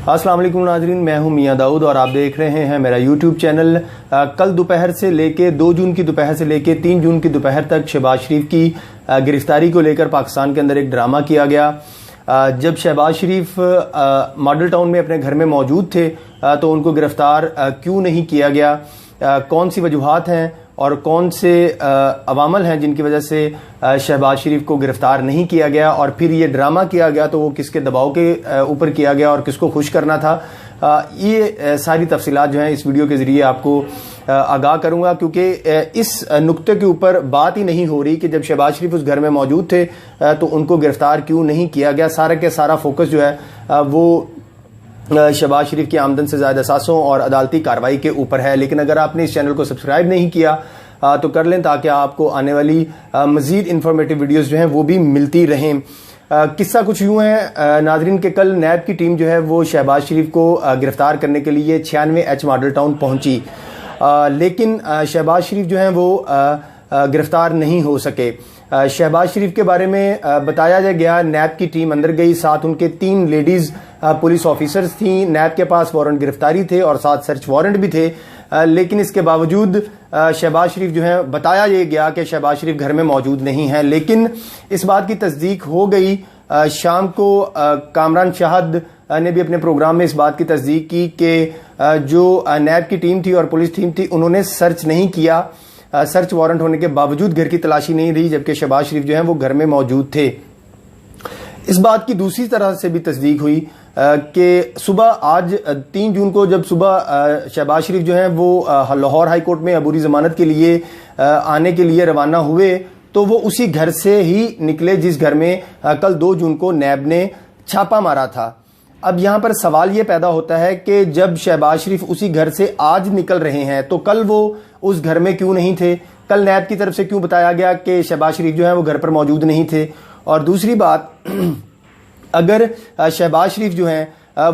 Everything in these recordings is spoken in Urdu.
السلام علیکم ناظرین، میں ہوں میاں داؤد اور آپ دیکھ رہے ہیں میرا یوٹیوب چینل۔ کل دوپہر سے لے کے 2 جون کی دوپہر سے لے کے 3 جون کی دوپہر تک شہباز شریف کی گرفتاری کو لے کر پاکستان کے اندر ایک ڈرامہ کیا گیا۔ جب شہباز شریف ماڈل ٹاؤن میں اپنے گھر میں موجود تھے تو ان کو گرفتار کیوں نہیں کیا گیا، کون سی وجوہات ہیں اور کون سے عوامل ہیں جن کی وجہ سے شہباز شریف کو گرفتار نہیں کیا گیا، اور پھر یہ ڈرامہ کیا گیا تو وہ کس کے دباؤ کے اوپر کیا گیا اور کس کو خوش کرنا تھا، یہ ساری تفصیلات جو ہیں اس ویڈیو کے ذریعے آپ کو آگاہ کروں گا، کیونکہ اس نقطے کے اوپر بات ہی نہیں ہو رہی کہ جب شہباز شریف اس گھر میں موجود تھے تو ان کو گرفتار کیوں نہیں کیا گیا۔ سارا کے سارا فوکس جو ہے وہ شہباز شریف کی آمدن سے زائد اثاثوں اور عدالتی کارروائی کے اوپر ہے۔ لیکن اگر آپ نے اس چینل کو سبسکرائب نہیں کیا تو کر لیں تاکہ آپ کو آنے والی مزید انفارمیٹیو ویڈیوز جو ہیں وہ بھی ملتی رہیں۔ قصہ کچھ یوں ہے ناظرین کہ کل نیب کی ٹیم جو ہے وہ شہباز شریف کو گرفتار کرنے کے لیے 96H ماڈل ٹاؤن پہنچی، لیکن شہباز شریف جو ہیں وہ گرفتار نہیں ہو سکے۔ شہباز شریف کے بارے میں بتایا گیا نیب کی ٹیم اندر گئی، ساتھ ان کے 3 لیڈیز پولیس آفیسرز تھیں، نیب کے پاس وارنٹ گرفتاری تھے اور ساتھ سرچ وارنٹ بھی تھے، لیکن اس کے باوجود شہباز شریف جو ہیں بتایا یہ گیا کہ شہباز شریف گھر میں موجود نہیں ہیں، لیکن اس بات کی تصدیق ہو گئی۔ شام کو کامران شاہد نے بھی اپنے پروگرام میں اس بات کی تصدیق کی کہ جو نیب کی ٹیم تھی اور پولیس ٹیم تھی انہوں نے سرچ نہیں کیا، سرچ وارنٹ ہونے کے باوجود گھر کی تلاشی نہیں رہی، جبکہ شہباز شریف جو ہیں وہ گھر میں موجود تھے۔ اس بات کی دوسری طرح سے بھی تصدیق ہوئی کہ صبح آج 3 جون کو جب صبح شہباز شریف جو ہیں وہ لاہور ہائی کورٹ میں عبوری ضمانت کے لیے آنے کے لیے روانہ ہوئے تو وہ اسی گھر سے ہی نکلے جس گھر میں کل 2 جون کو نیب نے چھاپا مارا تھا۔ اب یہاں پر سوال یہ پیدا ہوتا ہے کہ جب شہباز شریف اسی گھر سے آج نکل رہے ہیں تو کل وہ اس گھر میں کیوں نہیں تھے؟ کل نیب کی طرف سے کیوں بتایا گیا کہ شہباز شریف جو ہیں وہ گھر پر موجود نہیں تھے؟ اور دوسری بات، اگر شہباز شریف جو ہیں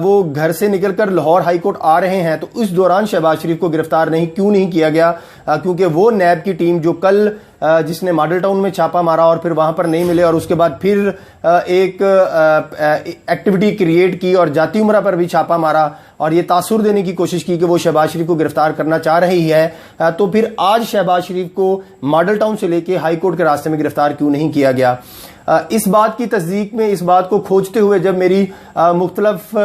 وہ گھر سے نکل کر لاہور ہائی کورٹ آ رہے ہیں تو اس دوران شہباز شریف کو گرفتار کیوں نہیں کیا گیا؟ کیونکہ وہ نیب کی ٹیم جو کل جس نے ماڈل ٹاؤن میں چھاپا مارا اور پھر وہاں پر نہیں ملے اور اس کے بعد پھر ایک ایکٹیویٹی کریٹ کی اور جاتی عمرہ پر بھی چھاپا مارا اور یہ تاثر دینے کی کوشش کی کہ وہ شہباز شریف کو گرفتار کرنا چاہ رہی ہے، تو پھر آج شہباز شریف کو ماڈل ٹاؤن سے لے کے ہائی کورٹ کے راستے میں گرفتار کیوں نہیں کیا گیا؟ اس بات کی تصدیق میں اس بات کو کھوجتے ہوئے جب میری مختلف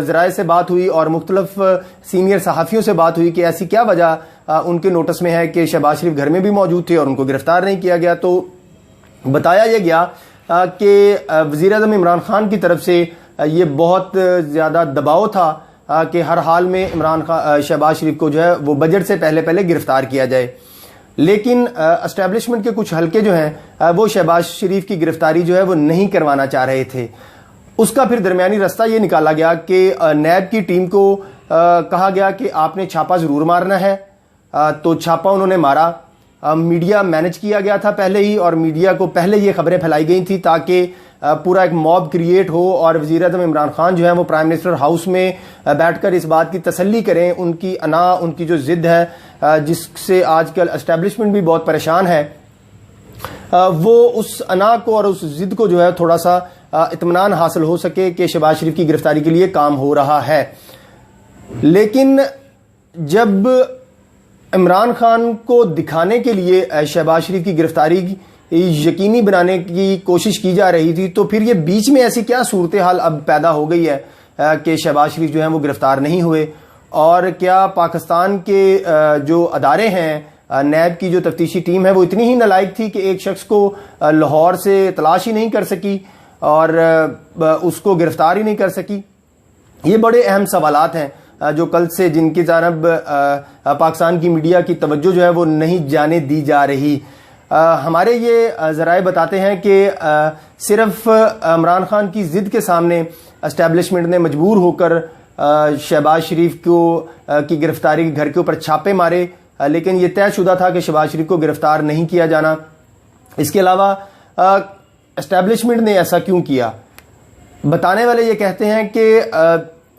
ذرائع سے بات ہوئی اور مختلف سینئر صحافیوں سے بات ہوئی کہ ایسی کیا وجہ ان کے نوٹس میں ہے کہ شہباز شریف گھر میں بھی موجود تھے اور ان کو گرفتار نہیں کیا گیا، تو بتایا یہ گیا کہ وزیر اعظم عمران خان کی طرف سے یہ بہت زیادہ دباؤ تھا کہ ہر حال میں شہباز شریف کو جو ہے وہ بجٹ سے پہلے گرفتار کیا جائے، لیکن اسٹیبلشمنٹ کے کچھ حلقے جو ہیں وہ شہباز شریف کی گرفتاری جو ہے وہ نہیں کروانا چاہ رہے تھے۔ اس کا پھر درمیانی راستہ یہ نکالا گیا کہ نیب کی ٹیم کو کہا گیا کہ آپ نے چھاپا ضرور مارنا ہے، تو چھاپا انہوں نے مارا۔ میڈیا مینج کیا گیا تھا پہلے ہی، اور میڈیا کو پہلے یہ خبریں پھیلائی گئی تھی تاکہ پورا ایک موب کریٹ ہو اور وزیر اعظم عمران خان جو ہیں وہ پرائم منسٹر ہاؤس میں بیٹھ کر اس بات کی تسلی کریں، ان کی انا، ان کی جو ضد ہے جس سے آج کل اسٹیبلشمنٹ بھی بہت پریشان ہے، وہ اس انا کو اور اس ضد کو جو ہے تھوڑا سا اطمینان حاصل ہو سکے کہ شہباز شریف کی گرفتاری کے لیے کام ہو رہا ہے۔ لیکن جب عمران خان کو دکھانے کے لیے شہباز شریف کی گرفتاری یقینی بنانے کی کوشش کی جا رہی تھی تو پھر یہ بیچ میں ایسی کیا صورتحال اب پیدا ہو گئی ہے کہ شہباز شریف جو ہیں وہ گرفتار نہیں ہوئے؟ اور کیا پاکستان کے جو ادارے ہیں، نیب کی جو تفتیشی ٹیم ہے وہ اتنی ہی نالائق تھی کہ ایک شخص کو لاہور سے تلاش ہی نہیں کر سکی اور اس کو گرفتار ہی نہیں کر سکی؟ یہ بڑے اہم سوالات ہیں جو کل سے جن کی جانب پاکستان کی میڈیا کی توجہ جو ہے وہ نہیں جانے دی جا رہی۔ ہمارے یہ ذرائع بتاتے ہیں کہ صرف عمران خان کی ضد کے سامنے اسٹیبلشمنٹ نے مجبور ہو کر شہباز شریف کی گرفتاری گھر کے اوپر چھاپے مارے، لیکن یہ طے شدہ تھا کہ شہباز شریف کو گرفتار نہیں کیا جانا۔ اس کے علاوہ اسٹیبلشمنٹ نے ایسا کیوں کیا؟ بتانے والے یہ کہتے ہیں کہ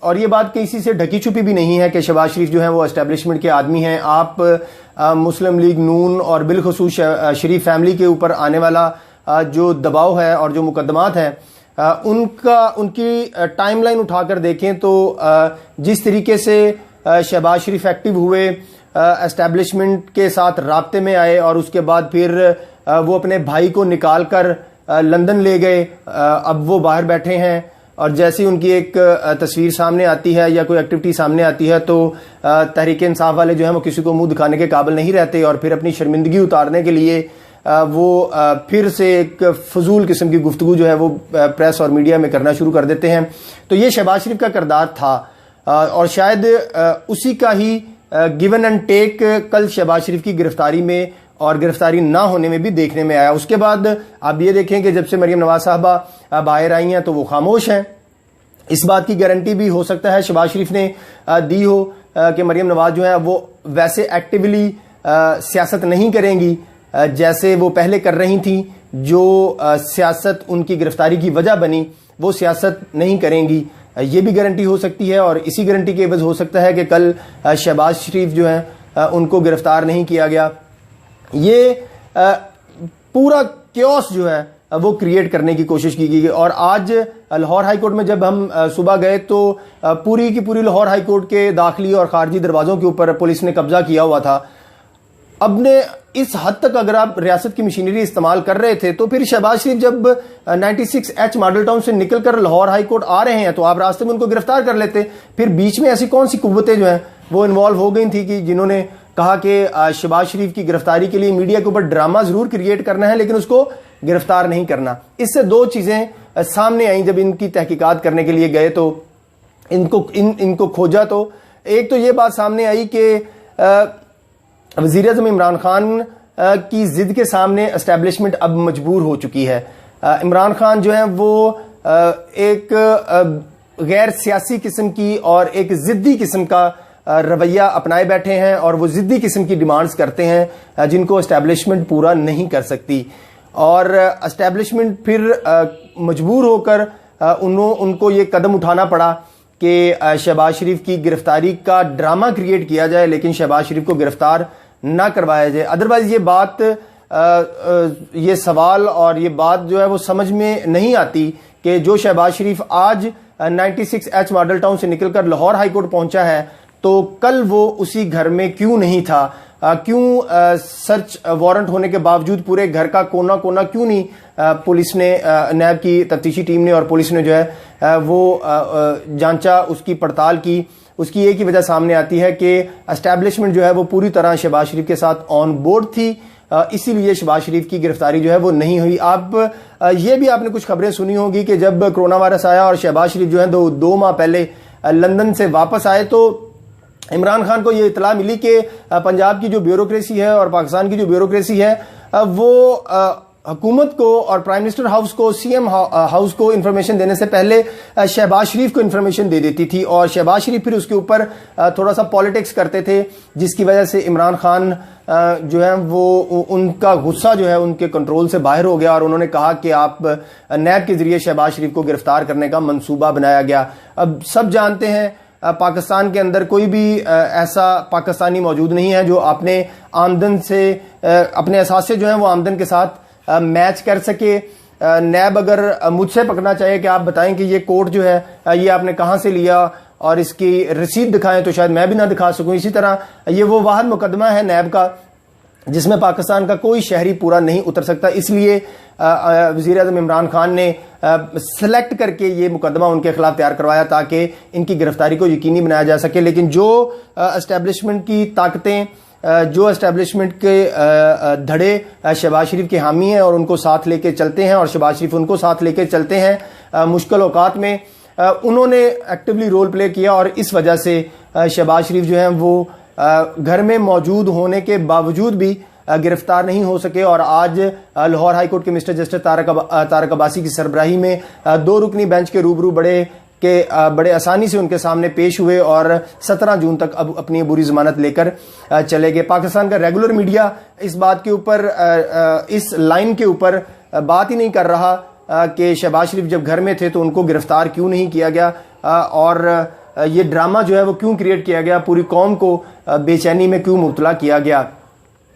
اور یہ بات کسی سے ڈھکی چھپی بھی نہیں ہے کہ شہباز شریف جو ہیں وہ اسٹیبلشمنٹ کے آدمی ہیں۔ آپ مسلم لیگ نون اور بالخصوص شریف فیملی کے اوپر آنے والا جو دباؤ ہے اور جو مقدمات ہیں ان کی ٹائم لائن اٹھا کر دیکھیں تو جس طریقے سے شہباز شریف ایکٹیو ہوئے، اسٹیبلشمنٹ کے ساتھ رابطے میں آئے، اور اس کے بعد پھر وہ اپنے بھائی کو نکال کر لندن لے گئے، اب وہ باہر بیٹھے ہیں، اور جیسے ان کی ایک تصویر سامنے آتی ہے یا کوئی ایکٹیویٹی سامنے آتی ہے تو تحریک انصاف والے جو ہیں وہ کسی کو منہ دکھانے کے قابل نہیں رہتے، اور پھر اپنی شرمندگی اتارنے کے لیے وہ پھر سے ایک فضول قسم کی گفتگو جو ہے وہ پریس اور میڈیا میں کرنا شروع کر دیتے ہیں۔ تو یہ شہباز شریف کا کردار تھا، اور شاید اسی کا ہی گیون اینڈ ٹیک کل شہباز شریف کی گرفتاری میں اور گرفتاری نہ ہونے میں بھی دیکھنے میں آیا۔ اس کے بعد آپ یہ دیکھیں کہ جب سے مریم نواز صاحبہ باہر آئی ہیں تو وہ خاموش ہیں۔ اس بات کی گارنٹی بھی ہو سکتا ہے شہباز شریف نے دی ہو کہ مریم نواز جو ہے وہ ویسے ایکٹیولی سیاست نہیں کریں گی جیسے وہ پہلے کر رہی تھیں، جو سیاست ان کی گرفتاری کی وجہ بنی وہ سیاست نہیں کریں گی، یہ بھی گارنٹی ہو سکتی ہے۔ اور اسی گارنٹی کے عوض ہو سکتا ہے کہ کل شہباز شریف جو ہیں ان کو گرفتار نہیں کیا گیا۔ یہ پورا کیوس جو ہے وہ کریٹ کرنے کی کوشش کی گئی، اور آج لاہور ہائی کورٹ میں جب ہم صبح گئے تو پوری کی پوری لاہور ہائی کورٹ کے داخلی اور خارجی دروازوں کے اوپر پولیس نے قبضہ کیا ہوا تھا۔ اب نے اس حد تک اگر آپ ریاست کی مشینری استعمال کر رہے تھے تو پھر شہباز شریف جب 96H ماڈل ٹاؤن سے نکل کر لاہور ہائی کورٹ آ رہے ہیں تو آپ راستے میں ان کو گرفتار کر لیتے۔ پھر بیچ میں ایسی کون سی قوتیں جو ہیں وہ انوالو ہو گئی تھی کہ جنہوں نے کہا کہ شہباز شریف کی گرفتاری کے لیے میڈیا کے اوپر ڈرامہ ضرور کریٹ کرنا ہے لیکن اس کو گرفتار نہیں کرنا۔ اس سے دو چیزیں سامنے آئیں جب ان کی تحقیقات کرنے کے لیے گئے تو ان کو کھوجا، تو ایک تو یہ بات سامنے آئی کہ وزیر اعظم عمران خان کی ضد کے سامنے اسٹیبلشمنٹ اب مجبور ہو چکی ہے۔ عمران خان جو ہیں وہ ایک غیر سیاسی قسم کی اور ایک ضدی قسم کا رویہ اپنائے بیٹھے ہیں، اور وہ ضدی قسم کی ڈیمانڈز کرتے ہیں جن کو اسٹیبلشمنٹ پورا نہیں کر سکتی، اور اسٹیبلشمنٹ پھر مجبور ہو کر ان کو یہ قدم اٹھانا پڑا کہ شہباز شریف کی گرفتاری کا ڈرامہ کریٹ کیا جائے لیکن شہباز شریف کو گرفتار نہ کروایا جائے۔ ادروائز یہ بات یہ سوال اور یہ بات جو ہے وہ سمجھ میں نہیں آتی کہ جو شہباز شریف آج 96H ماڈل ٹاؤن سے نکل کر لاہور ہائی کورٹ پہنچا ہے تو کل وہ اسی گھر میں کیوں نہیں تھا، کیوں سرچ وارنٹ ہونے کے باوجود پورے گھر کا کونا کونا کیوں نہیں پولیس نے، نیب کی تفتیشی ٹیم نے اور پولیس نے جو ہے وہ جانچا، اس کی پڑتال کی۔ اس کی ایک ہی وجہ سامنے آتی ہے کہ اسٹیبلشمنٹ جو ہے وہ پوری طرح شہباز شریف کے ساتھ آن بورڈ تھی، اسی لیے شہباز شریف کی گرفتاری جو ہے وہ نہیں ہوئی۔ آپ یہ بھی آپ نے کچھ خبریں سنی ہوگی کہ جب کرونا وائرس آیا اور شہباز شریف جو ہے دو ماہ پہلے لندن سے واپس آئے تو عمران خان کو یہ اطلاع ملی کہ پنجاب کی جو بیوروکریسی ہے اور پاکستان کی جو بیوروکریسی ہے وہ حکومت کو اور پرائم منسٹر ہاؤس کو، سی ایم ہاؤس کو انفارمیشن دینے سے پہلے شہباز شریف کو انفارمیشن دے دیتی تھی، اور شہباز شریف پھر اس کے اوپر تھوڑا سا پالیٹکس کرتے تھے جس کی وجہ سے عمران خان جو ہے وہ ان کا غصہ جو ہے ان کے کنٹرول سے باہر ہو گیا، اور انہوں نے کہا کہ آپ نیب کے ذریعے شہباز شریف کو گرفتار کرنے کا منصوبہ بنایا گیا۔ اب سب جانتے ہیں پاکستان کے اندر کوئی بھی ایسا پاکستانی موجود نہیں ہے جو اپنے آمدن سے، اپنے اثاثے جو ہیں وہ آمدن کے ساتھ میچ کر سکے۔ نیب اگر مجھ سے پکڑنا چاہے کہ آپ بتائیں کہ یہ کوٹ جو ہے یہ آپ نے کہاں سے لیا اور اس کی رسید دکھائیں تو شاید میں بھی نہ دکھا سکوں۔ اسی طرح یہ وہ واحد مقدمہ ہے نیب کا جس میں پاکستان کا کوئی شہری پورا نہیں اتر سکتا، اس لیے وزیر اعظم عمران خان نے سلیکٹ کر کے یہ مقدمہ ان کے خلاف تیار کروایا تاکہ ان کی گرفتاری کو یقینی بنایا جا سکے۔ لیکن جو اسٹیبلشمنٹ کی طاقتیں، جو اسٹیبلشمنٹ کے دھڑے شہباز شریف کے حامی ہیں اور ان کو ساتھ لے کے چلتے ہیں اور شہباز شریف ان کو ساتھ لے کے چلتے ہیں مشکل اوقات میں، انہوں نے ایکٹیولی رول پلے کیا، اور اس وجہ سے شہباز شریف جو ہیں وہ گھر میں موجود ہونے کے باوجود بھی گرفتار نہیں ہو سکے، اور آج لاہور ہائی کورٹ کے مسٹر جسٹس طارق عباسی کی سربراہی میں 2 رکنی بینچ کے روبرو بڑے آسانی سے ان کے سامنے پیش ہوئے اور 17 جون تک اب اپنی عبوری ضمانت لے کر چلے گئے۔ پاکستان کا ریگولر میڈیا اس بات کے اوپر، اس لائن کے اوپر بات ہی نہیں کر رہا کہ شہباز شریف جب گھر میں تھے تو ان کو گرفتار کیوں نہیں کیا گیا، اور یہ ڈرامہ جو ہے وہ کیوں کریٹ کیا گیا، پوری قوم کو بے چینی میں کیوں مبتلا کیا گیا۔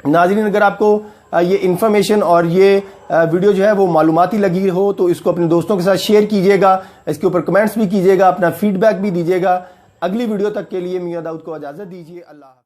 ناظرین، اگر آپ کو یہ انفارمیشن اور یہ ویڈیو جو ہے وہ معلوماتی لگی ہو تو اس کو اپنے دوستوں کے ساتھ شیئر کیجیے گا، اس کے اوپر کمنٹس بھی کیجیے گا، اپنا فیڈ بیک بھی دیجیے گا۔ اگلی ویڈیو تک کے لیے میاں داؤد کو اجازت دیجیے۔ اللہ حافظ۔